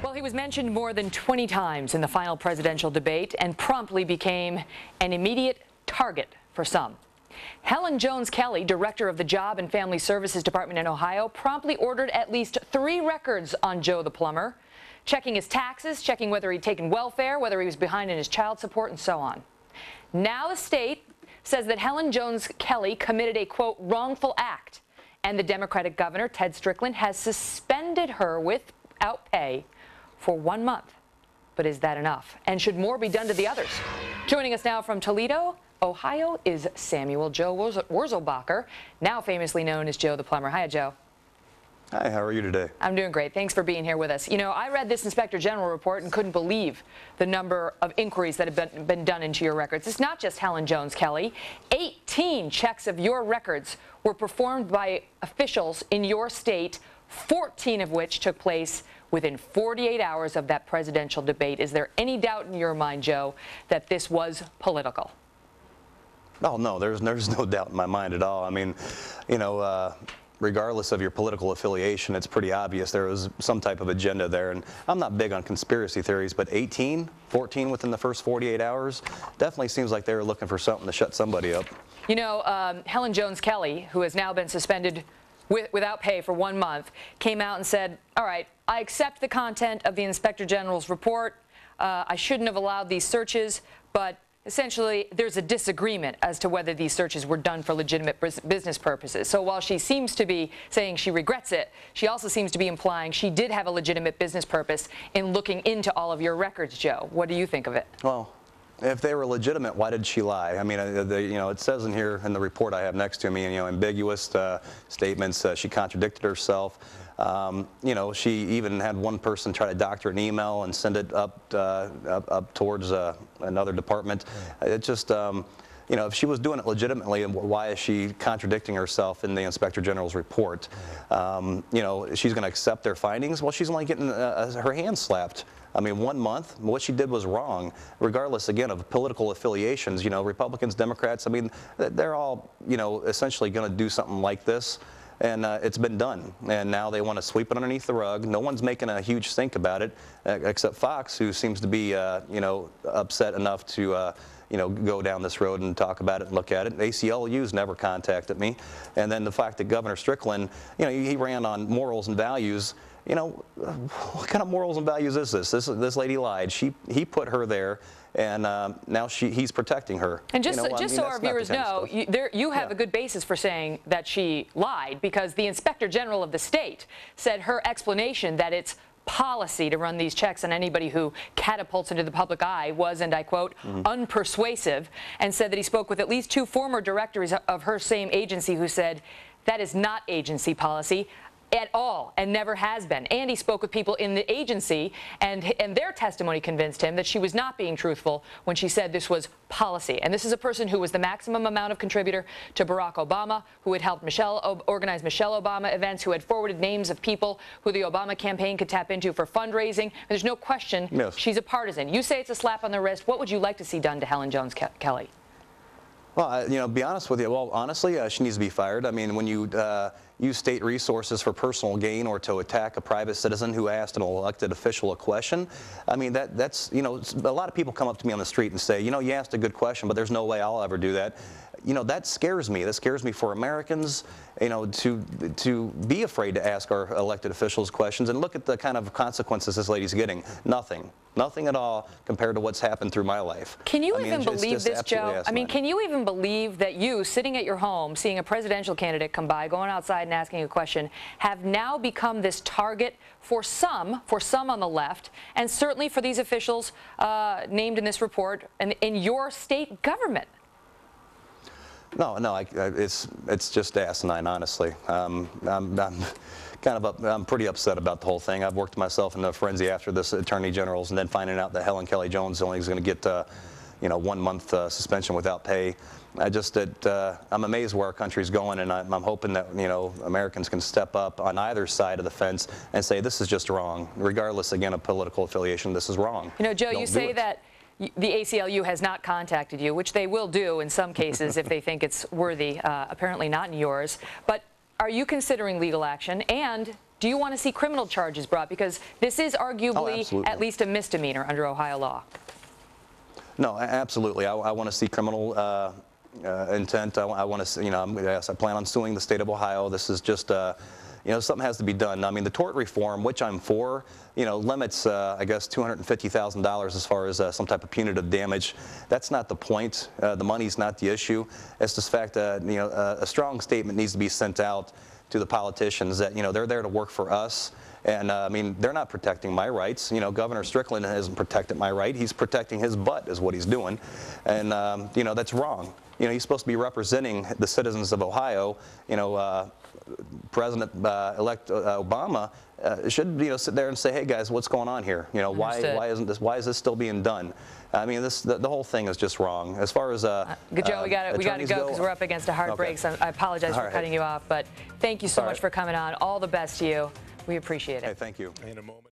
Well, he was mentioned more than 20 times in the final presidential debate and promptly became an immediate target for some. Helen Jones Kelly, director of the Job and Family Services Department in Ohio, promptly ordered at least 3 records on Joe the Plumber, checking his taxes, checking whether he'd taken welfare, whether he was behind in his child support, and so on. Now the state says that Helen Jones Kelly committed a, quote, wrongful act, and the Democratic governor, Ted Strickland, has suspended her without pay for 1 month. But is that enough? And should more be done to the others? Joining us now from Toledo, Ohio, is Samuel Joe Wurzelbacher, now famously known as Joe the Plumber. Hi, Joe. Hi, how are you today? I'm doing great. Thanks for being here with us. You know, I read this Inspector General report and couldn't believe the number of inquiries that have been done into your records. It's not just Helen Jones Kelly. 18 checks of your records were performed by officials in your state, 14 of which took place within 48 hours of that presidential debate. Is there any doubt in your mind, Joe, that this was political? Oh, no, there's no doubt in my mind at all. I mean, you know, regardless of your political affiliation, it's pretty obvious there was some type of agenda there. And I'm not big on conspiracy theories, but 14 within the first 48 hours definitely seems like they were looking for something to shut somebody up. You know, Helen Jones Kelly, who has now been suspended without pay for 1 month, came out and said, all right, I accept the content of the Inspector General's report. I shouldn't have allowed these searches, but essentially, there's a disagreement as to whether these searches were done for legitimate business purposes. So while she seems to be saying she regrets it, she also seems to be implying she did have a legitimate business purpose in looking into all of your records, Joe. What do you think of it? Well, if they were legitimate, why did she lie? I mean, you know, it says in here in the report I have next to me, you know, ambiguous statements. She contradicted herself. You know, she even had one person try to doctor an email and send it up towards another department. It just, you know, if she was doing it legitimately, why is she contradicting herself in the Inspector General's report? You know, she's going to accept their findings? Well, she's only getting her hands slapped. I mean, 1 month, what she did was wrong, regardless, again, of political affiliations. You know, Republicans, Democrats, I mean, they're all, you know, essentially going to do something like this. And it's been done, and now they want to sweep it underneath the rug. No one's making a huge stink about it, except Fox, who seems to be, you know, upset enough to, you know, go down this road and talk about it and look at it. ACLU's never contacted me, and then the fact that Governor Strickland, you know, he ran on morals and values. You know, what kind of morals and values is this? This lady lied. He put her there, and now he's protecting her. And just, you know, just so our viewers know, you have a good basis for saying that she lied, because the Inspector General of the state said her explanation that it's policy to run these checks on anybody who catapults into the public eye was, and I quote, unpersuasive, and said that he spoke with at least 2 former directors of her same agency who said that is not agency policy at all, and never has been. And he spoke with people in the agency, and their testimony convinced him that she was not being truthful when she said this was policy. And this is a person who was the maximum amount of contributor to Barack Obama, who had helped organize Michelle Obama events, who had forwarded names of people who the Obama campaign could tap into for fundraising. There's no question she's a partisan. You say it's a slap on the wrist. What would you like to see done to Helen Jones Kelly? Well, you know, be honest with you. Well, honestly, she needs to be fired. I mean, when you use state resources for personal gain or to attack a private citizen who asked an elected official a question, I mean, that's, you know, a lot of people come up to me on the street and say, you know, you asked a good question, but there's no way I'll ever do that. You know, that scares me. That scares me for Americans, you know, to be afraid to ask our elected officials questions. And look at the kind of consequences this lady's getting. Nothing. Nothing at all compared to what's happened through my life. Can you even believe this, Joe? I mean, can you even believe that you, sitting at your home, seeing a presidential candidate come by, going outside and asking a question, have now become this target for some on the left, and certainly for these officials named in this report in your state government? No, it's just asinine, honestly. I'm pretty upset about the whole thing. I've worked myself in a frenzy after this Attorney General's, and then finding out that Helen Kelly Jones only is going to get, you know, 1 month suspension without pay. I'm amazed where our country's going, and I'm hoping that, you know, Americans can step up on either side of the fence and say this is just wrong, regardless again of political affiliation. This is wrong. You know, Joe, you say that the ACLU has not contacted you, which they will do in some cases if they think it's worthy, apparently not in yours. But are you considering legal action? And do you want to see criminal charges brought? Because this is arguably absolutely. at least a misdemeanor under Ohio law. No, absolutely. I want to see criminal intent. I want to, yes, I plan on suing the state of Ohio. This is just, something has to be done. I mean, the tort reform, which I'm for, limits, I guess, $250,000 as far as some type of punitive damage. That's not the point. The money's not the issue. It's just the fact that, a strong statement needs to be sent out to the politicians that, they're there to work for us. And I mean, they're not protecting my rights. Governor Strickland hasn't protected my right. He's protecting his butt is what he's doing. And, that's wrong. He's supposed to be representing the citizens of Ohio. President-elect Obama should, sit there and say, hey guys, what's going on here? Why is this still being done? I mean, the whole thing is just wrong. As far as Good, Joe, we got to go because we're up against a hard break. So I apologize for cutting you off, but thank you so much for coming on. All the best to you. We appreciate it. Hey, thank you. In a moment.